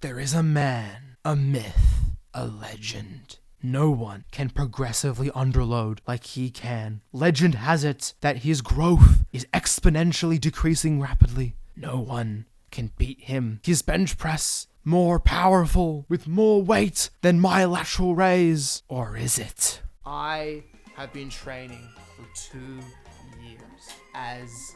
There is a man, a myth, a legend. No one can progressively underload like he can. Legend has it that his growth is exponentially decreasing rapidly. No one can beat him. His bench press more powerful with more weight than my lateral raise. Or is it? I have been training for 2 years, as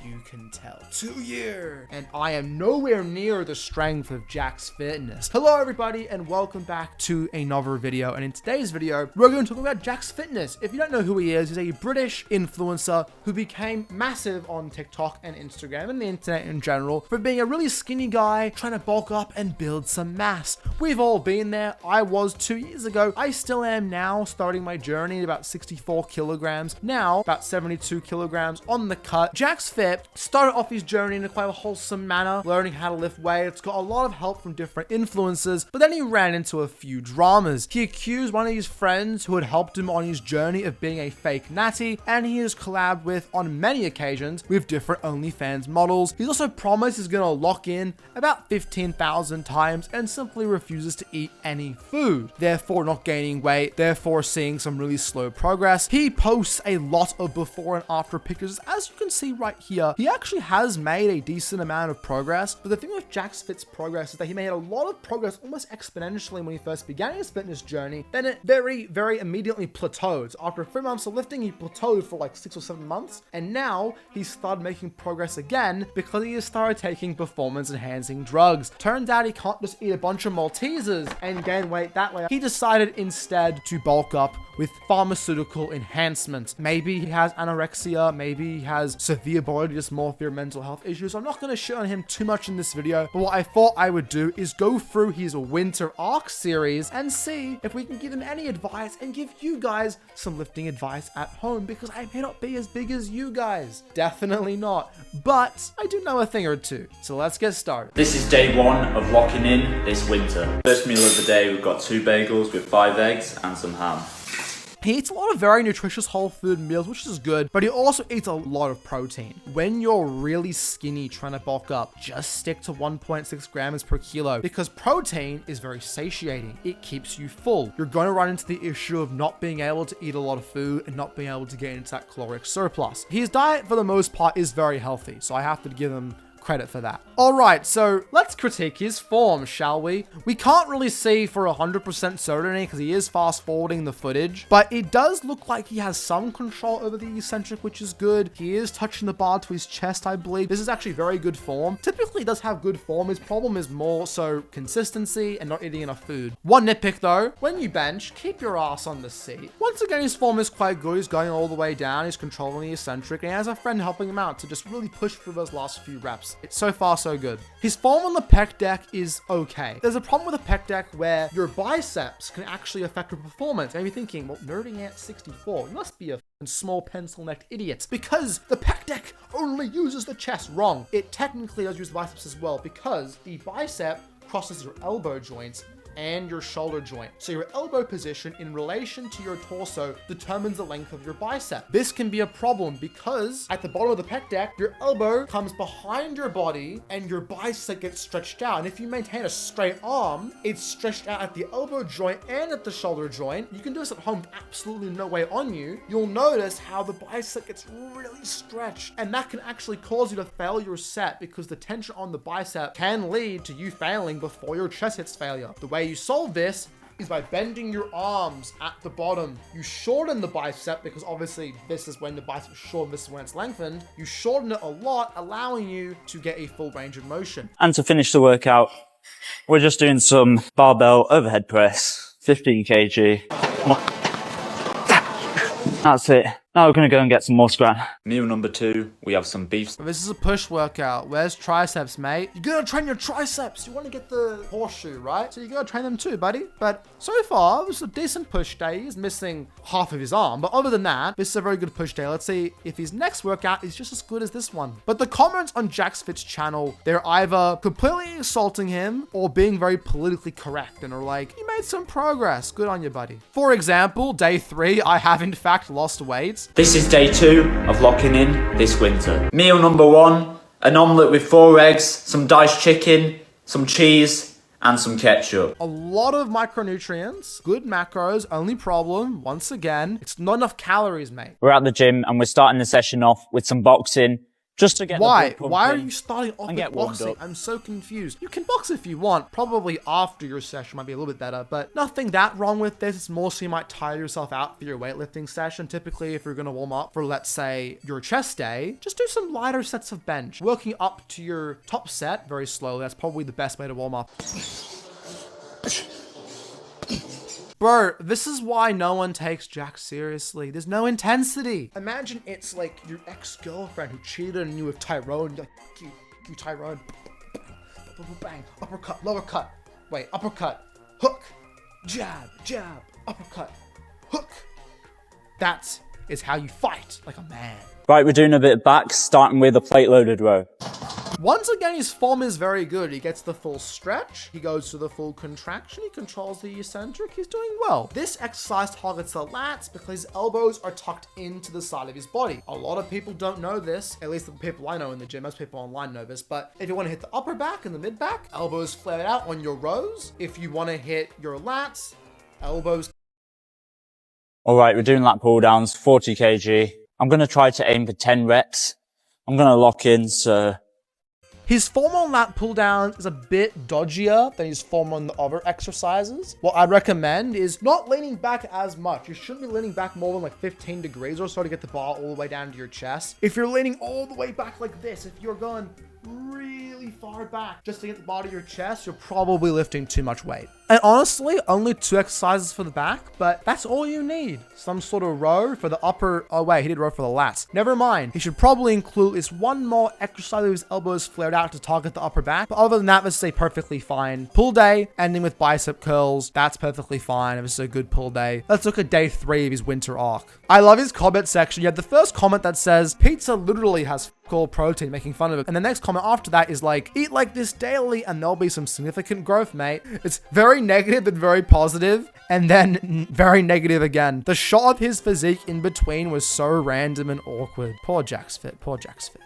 you can tell. 2 years! And I am nowhere near the strength of JacksFitness. Hello everybody and welcome back to another video. And in today's video, we're going to talk about JacksFitness. If you don't know who he is, he's a British influencer who became massive on TikTok and Instagram and the internet in general for being a really skinny guy trying to bulk up and build some mass. We've all been there. I was 2 years ago. I still am now, starting my journey at about 64 kilograms. Now, about 72 kilograms on the cut. JacksFit started off his journey in a quite a wholesome manner, learning how to lift weights, got a lot of help from different influencers, but then he ran into a few dramas. He accused one of his friends who had helped him on his journey of being a fake natty, and he has collabed with, on many occasions, with different OnlyFans models. He's also promised he's gonna lock in about 15,000 times and simply refuses to eat any food, therefore not gaining weight, therefore seeing some really slow progress. He posts a lot of before and after pictures, as you can see right here. He actually has made a decent amount of progress, but the thing with JacksFit's progress is that he made a lot of progress almost exponentially when he first began his fitness journey. Then it very immediately plateaued. After 3 months of lifting, he plateaued for like 6 or 7 months, and now he's started making progress again because he has started taking performance-enhancing drugs. Turns out he can't just eat a bunch of Maltesers and gain weight that way. He decided instead to bulk up with pharmaceutical enhancement. Maybe he has anorexia, maybe he has severe body dysmorphia, mental health issues. I'm not going to shit on him too much in this video, but what I thought I would do is go through his winter arc series and see if we can give him any advice and give you guys some lifting advice at home, because I may not be as big as you guys. Definitely not, but I do know a thing or two. So let's get started. This is day 1 of locking in this winter. First meal of the day, we've got 2 bagels with 5 eggs and some ham. He eats a lot of very nutritious whole food meals, which is good, but he also eats a lot of protein. When you're really skinny trying to bulk up, just stick to 1.6 grams per kilo, because protein is very satiating. It keeps you full. You're going to run into the issue of not being able to eat a lot of food and not being able to get into that caloric surplus. His diet, for the most part, is very healthy, so I have to give him credit for that. Alright, so let's critique his form, shall we? We can't really see for 100% certainty because he is fast forwarding the footage, but it does look like he has some control over the eccentric, which is good. He is touching the bar to his chest, I believe. This is actually very good form. Typically he does have good form. His problem is more so consistency and not eating enough food. One nitpick though, when you bench, keep your ass on the seat. Once again, his form is quite good. He's going all the way down. He's controlling the eccentric, and he has a friend helping him out to just really push through those last few reps. It's so far so good. His form on the pec deck is okay. There's a problem with a pec deck where your biceps can actually affect your performance. Maybe thinking, well, nerding at 64, you must be a small pencil-necked idiot, because the pec deck only uses the chest. Wrong. It technically does use the biceps as well, because the bicep crosses your elbow joints and your shoulder joint. So your elbow position in relation to your torso determines the length of your bicep. This can be a problem because at the bottom of the pec deck, your elbow comes behind your body and your bicep gets stretched out. And if you maintain a straight arm, it's stretched out at the elbow joint and at the shoulder joint. You can do this at home with absolutely no weight on you. You'll notice how the bicep gets really stretched, and that can actually cause you to fail your set because the tension on the bicep can lead to you failing before your chest hits failure. The way you solve this is by bending your arms at the bottom. You shorten the bicep because obviously this is when the bicep is short, this is when it's lengthened. You shorten it a lot, allowing you to get a full range of motion. And to finish the workout, we're just doing some barbell overhead press, 15 kg. That's it. Now we're going to go and get some more scran. Meal number 2, we have some beef. This is a push workout. Where's triceps, mate? You gotta train your triceps. You want to get the horseshoe, right? So you gotta train them too, buddy. But so far, it was a decent push day. He's missing half of his arm. But other than that, this is a very good push day. Let's see if his next workout is just as good as this one. But the comments on JacksFit's channel, they're either completely insulting him or being very politically correct and are like, you made some progress. Good on you, buddy. For example, day 3, I have in fact lost weight. This is day 2 of locking in this winter. Meal number 1, an omelette with 4 eggs, some diced chicken, some cheese, and some ketchup. A lot of micronutrients, good macros, only problem, once again, it's not enough calories, mate. We're at the gym and we're starting the session off with some boxing. Just to get the blood pumping. Why are you starting off with get warmed boxing? up. I'm so confused. You can box if you want. Probably after your session might be a little bit better, but nothing that wrong with this. It's more so you might tire yourself out for your weightlifting session. Typically, if you're going to warm up for, let's say, your chest day, just do some lighter sets of bench. Working up to your top set very slowly. That's probably the best way to warm up. Bro, this is why no one takes Jack seriously. There's no intensity. Imagine it's like your ex-girlfriend who cheated on you with Tyrone. You're like, fuck you Tyrone. Bang, uppercut, lower cut. Wait, uppercut, hook, jab, uppercut, hook. That is how you fight like a man. Right, we're doing a bit of back, starting with a plate loaded row. Once again, his form is very good. He gets the full stretch. He goes to the full contraction. He controls the eccentric. He's doing well. This exercise targets the lats because his elbows are tucked into the side of his body. A lot of people don't know this, at least the people I know in the gym. Most people online know this, but if you want to hit the upper back and the mid back, elbows flared out on your rows. If you want to hit your lats, elbows. All right, we're doing lat pull downs, 40 kg. I'm going to try to aim for 10 reps. I'm going to lock in, so... His form on lat pull down is a bit dodgier than his form on the other exercises. What I'd recommend is not leaning back as much. You shouldn't be leaning back more than like 15 degrees or so to get the bar all the way down to your chest. If you're leaning all the way back like this, if you're going really far back just to get the bar to your chest, you're probably lifting too much weight. And honestly, only 2 exercises for the back, but that's all you need. Some sort of row for the upper. Oh wait, he did row for the lats. Never mind. He should probably include at least one more exercise with his elbows flared out to target the upper back. But other than that, let's say perfectly fine. Pull day, ending with bicep curls. That's perfectly fine. If it's a good pull day. Let's look at day 3 of his winter arc. I love his comment section. You have the first comment that says, pizza literally has all protein, making fun of it. And the next comment after that is like, eat like this daily and there'll be some significant growth, mate. It's very negative but very positive, and then very negative again. The shot of his physique in between was so random and awkward. Poor JacksFit, poor JacksFit.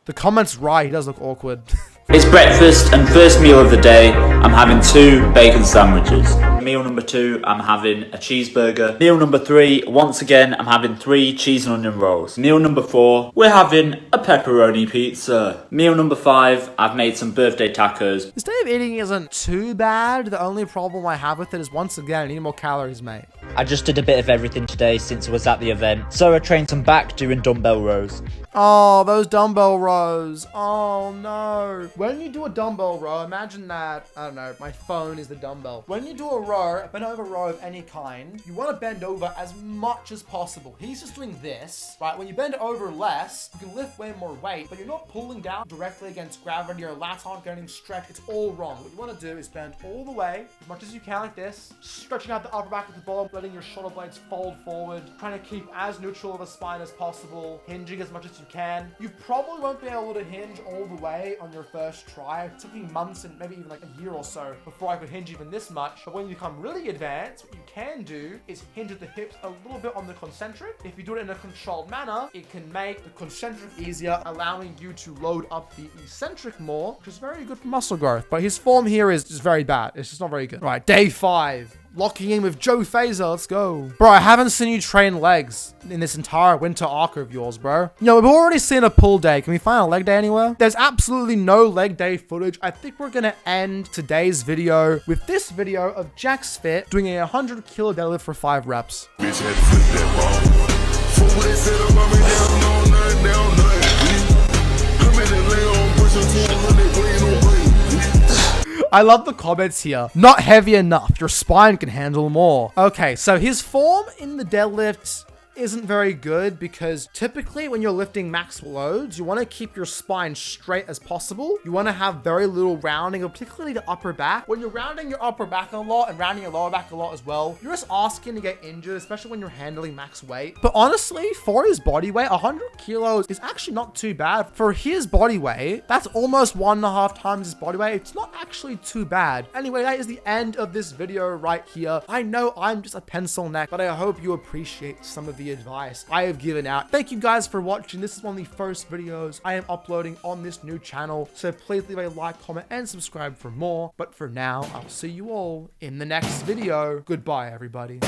The comment's right, he does look awkward. It's breakfast and first meal of the day, I'm having 2 bacon sandwiches. Meal number 2, I'm having a cheeseburger. Meal number 3, once again, I'm having 3 cheese and onion rolls. Meal number 4, we're having a pepperoni pizza. Meal number 5, I've made some birthday tacos. This day of eating isn't too bad. The only problem I have with it is, once again, I need more calories, mate. I just did a bit of everything today since I was at the event. So I trained some back doing dumbbell rows. Oh, those dumbbell rows. Oh no. When you do a dumbbell row, imagine that, I don't know, my phone is the dumbbell. When you do a row, a bend over row of any kind, you want to bend over as much as possible. He's just doing this, right? When you bend over less, you can lift way more weight, but you're not pulling down directly against gravity. Your lats aren't getting stretched. It's all wrong. What you want to do is bend all the way, as much as you can like this, stretching out the upper back of the bottom, letting your shoulder blades fold forward, trying to keep as neutral of a spine as possible, hinging as much as you can. You probably won't be able to hinge all the way on your first try. It took me months and maybe even like a year or so before I could hinge even this much. But when you become really advanced, what you can do is hinge at the hips a little bit on the concentric. If you do it in a controlled manner, it can make the concentric easier, allowing you to load up the eccentric more, which is very good for muscle growth. But his form here is just very bad. It's just not very good. Right, day 5. Locking in with Joe Phaser, let's go. Bro, I haven't seen you train legs in this entire winter arc of yours, bro. You know, we've already seen a pull day. Can we find a leg day anywhere? There's absolutely no leg day footage. I think we're gonna end today's video with this video of JacksFit doing a 100 kilo deadlift for 5 reps. Bitch had to flip that ball. For what they said about me, they don't know nothing. I'm in the lay on pushing 200, they playing on play. I love the comments here. Not heavy enough. Your spine can handle more. Okay, so his form in the deadlifts isn't very good because typically when you're lifting max loads, you want to keep your spine straight as possible. You want to have very little rounding, particularly the upper back. When you're rounding your upper back a lot and rounding your lower back a lot as well, you're just asking to get injured, especially when you're handling max weight. But honestly, for his body weight, 100 kilos is actually not too bad. For his body weight, that's almost 1.5 times his body weight. It's not actually actually too bad. Anyway, that is the end of this video right here. I know I'm just a pencil neck, but I hope you appreciate some of the advice I have given out. Thank you guys for watching. This is one of the first videos I am uploading on this new channel, so please leave a like, comment, and subscribe for more. But for now, I'll see you all in the next video. Goodbye, everybody.